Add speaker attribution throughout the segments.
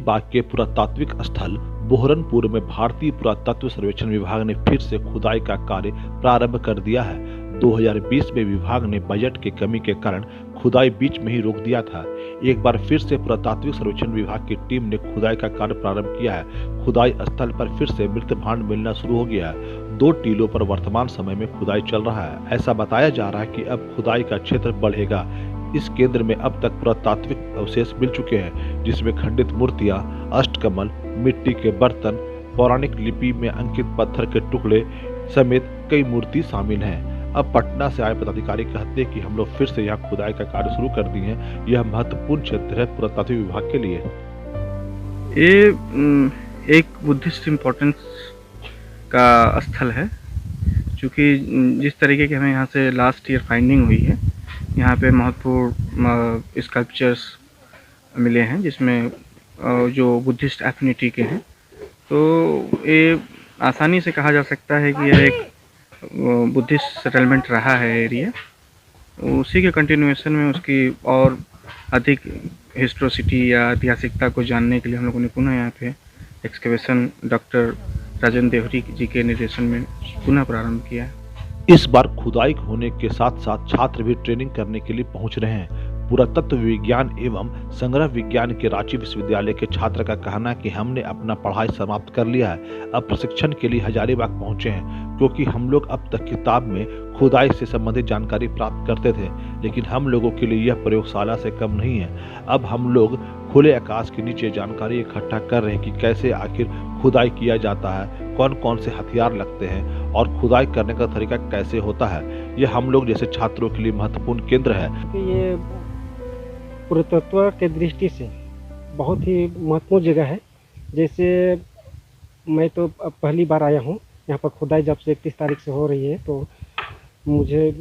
Speaker 1: हजारीबाग के पुरातात्विक स्थल बोहरनपुर में भारतीय पुरातत्व सर्वेक्षण विभाग ने फिर से खुदाई का कार्य प्रारंभ कर दिया है। 2020 में विभाग ने बजट की कमी के कारण खुदाई बीच में ही रोक दिया था। एक बार फिर से पुरातात्विक सर्वेक्षण विभाग की टीम ने खुदाई का कार्य प्रारंभ किया है। खुदाई स्थल पर फिर से मृत भांड मिलना शुरू हो गया है। 2 टीलों पर वर्तमान समय में खुदाई चल रहा है। ऐसा बताया जा रहा है कि अब खुदाई का क्षेत्र बढ़ेगा। इस केंद्र में अब तक पुरातात्विक अवशेष मिल चुके हैं, जिसमें खंडित मूर्तियां, अष्टकमल, मिट्टी के बर्तन, पौराणिक लिपि में अंकित पत्थर के टुकड़े समेत कई मूर्ति शामिल हैं। अब पटना से आए पदाधिकारी कहते हैं कि हम लोग फिर से यहाँ खुदाई का कार्य शुरू कर दिए हैं। यह महत्वपूर्ण क्षेत्र है पुरातात्विक विभाग के लिए।
Speaker 2: ये एक बुद्धिस्ट इम्पोर्टेंस का स्थल है, क्योंकि जिस तरीके की हमें यहाँ से लास्ट ईयर फाइंडिंग हुई है, यहाँ पे महत्वपूर्ण स्कल्पचर्स मिले हैं जिसमें जो बुद्धिस्ट एफिनिटी के हैं। तो ये आसानी से कहा जा सकता है कि यह एक बुद्धिस्ट सेटलमेंट रहा है एरिया। उसी के कंटिन्यूएशन में उसकी और अधिक हिस्टोसिटी या ऐतिहासिकता को जानने के लिए हम लोगों ने पुनः यहाँ पे एक्सकेवेशन डॉक्टर राजेंद्र देवरी जी के निर्देशन में पुनः प्रारंभ किया है।
Speaker 1: इस बार खुदाई होने के साथ साथ छात्र भी ट्रेनिंग करने के लिए पहुंच रहे हैं। पुरातत्व विज्ञान एवं संग्रह विज्ञान के रांची विश्वविद्यालय के छात्र का कहना है कि हमने अपना पढ़ाई समाप्त कर लिया है, अब प्रशिक्षण के लिए हजारीबाग पहुंचे हैं, क्योंकि हम लोग अब तक किताब में खुदाई से संबंधित जानकारी प्राप्त करते थे, लेकिन हम लोगों के लिए यह प्रयोगशाला से कम नहीं है। अब हम लोग खुले आकाश के नीचे जानकारी इकट्ठा कर रहे हैं कि कैसे आखिर खुदाई किया जाता है, कौन कौन से हथियार लगते हैं और खुदाई करने का तरीका कैसे होता है। यह हम लोग जैसे छात्रों के लिए महत्वपूर्ण केंद्र है।
Speaker 3: ये पुरातत्व के दृष्टि से बहुत ही महत्वपूर्ण जगह है। जैसे मैं तो अब पहली बार आया हूँ यहाँ पर। खुदाई जब से 31 तारीख से हो रही है, तो मुझे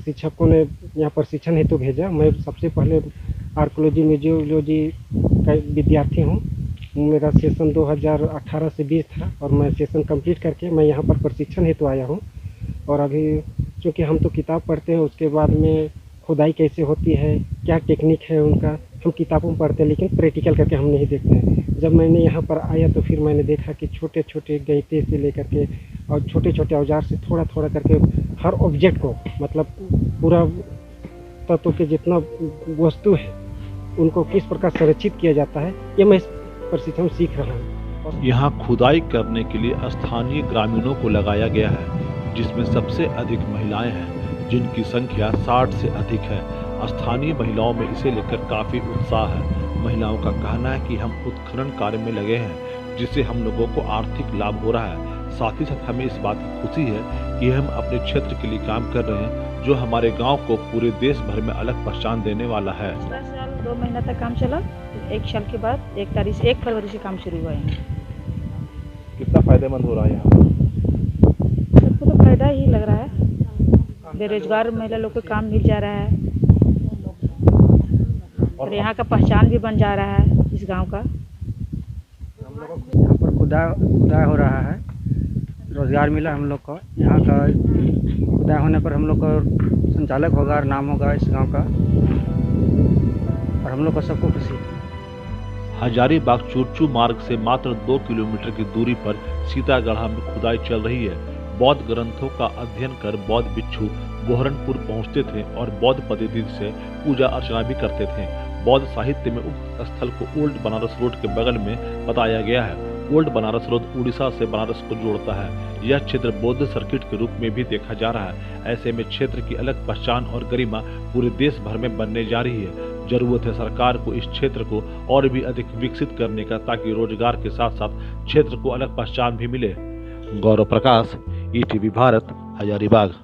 Speaker 3: शिक्षकों ने यहाँ पर शिक्षण हेतु भेजा। मैं सबसे पहले आर्कोलॉजी म्यूजियोलॉजी का विद्यार्थी हूँ। मेरा सेशन 2018 से 20 था और मैं सेशन कंप्लीट करके मैं यहाँ पर प्रशिक्षण हेतु आया हूँ। और अभी चूँकि हम तो किताब पढ़ते हैं, उसके बाद में खुदाई कैसे होती है, क्या टेक्निक है उनका, हम किताबों में पढ़ते हैं, लेकिन प्रैक्टिकल करके हम नहीं देखते हैं। जब मैंने यहाँ पर आया तो फिर मैंने देखा कि छोटे छोटे गैंते से लेकर के और छोटे छोटे औजार से थोड़ा थोड़ा करके हर ऑब्जेक्ट को, मतलब पूरा तत्व के जितना वस्तु है उनको किस प्रकार संरक्षित किया जाता है, ये मैं प्रशिक्षण सीख रहा हूँ।
Speaker 1: यहाँ खुदाई करने के लिए स्थानीय ग्रामीणों को लगाया गया है, जिसमें सबसे अधिक महिलाएं हैं, जिनकी संख्या 60 से अधिक है। स्थानीय महिलाओं में इसे लेकर काफी उत्साह है। महिलाओं का कहना है कि हम उत्खनन कार्य में लगे हैं, जिससे हम लोगों को आर्थिक लाभ हो रहा है। साथ ही साथ हमें इस बात की खुशी है कि हम अपने क्षेत्र के लिए काम कर रहे हैं, जो हमारे गांव को पूरे देश भर में अलग पहचान देने वाला है।
Speaker 4: 2 महीना तक काम चला। 1 साल के बाद 1 फरवरी से काम शुरू हुआ है।
Speaker 1: कितना फायदेमंद हो रहा है यहाँ?
Speaker 4: सबको तो फायदा ही लग रहा है। बेरोजगार महिला लोग को काम मिल जा रहा है और यहाँ का पहचान भी बन जा रहा है इस गांव का।
Speaker 3: हम लोगों को यहाँ पर खुदाई हो रहा है, रोजगार मिला हम लोग को। यहाँ का खुदाई होने पर हम लोग का संचालक होगा, नाम होगा इस गांव का, और हम लोग को सबको खुशी है।
Speaker 1: हजारीबाग चुरचू मार्ग से मात्र 2 किलोमीटर की दूरी पर सीतागढ़ में खुदाई चल रही है। बौद्ध ग्रंथों का अध्ययन कर बौद्ध भिक्षु बोहरनपुर पहुंचते थे और बौद्ध पद्धति से पूजा अर्चना भी करते थे। बौद्ध साहित्य में उक्त स्थल को ओल्ड बनारस रोड के बगल में बताया गया है। ओल्ड बनारस रोड उड़ीसा से बनारस को जोड़ता है। यह क्षेत्र बौद्ध सर्किट के रूप में भी देखा जा रहा है। ऐसे में क्षेत्र की अलग पहचान और गरिमा पूरे देश भर में बनने जा रही है। जरूरत है सरकार को इस क्षेत्र को और भी अधिक विकसित करने का, ताकि रोजगार के साथ साथ क्षेत्र को अलग पहचान भी मिले। गौरव प्रकाश, ईटीवी भारत, हजारीबाग।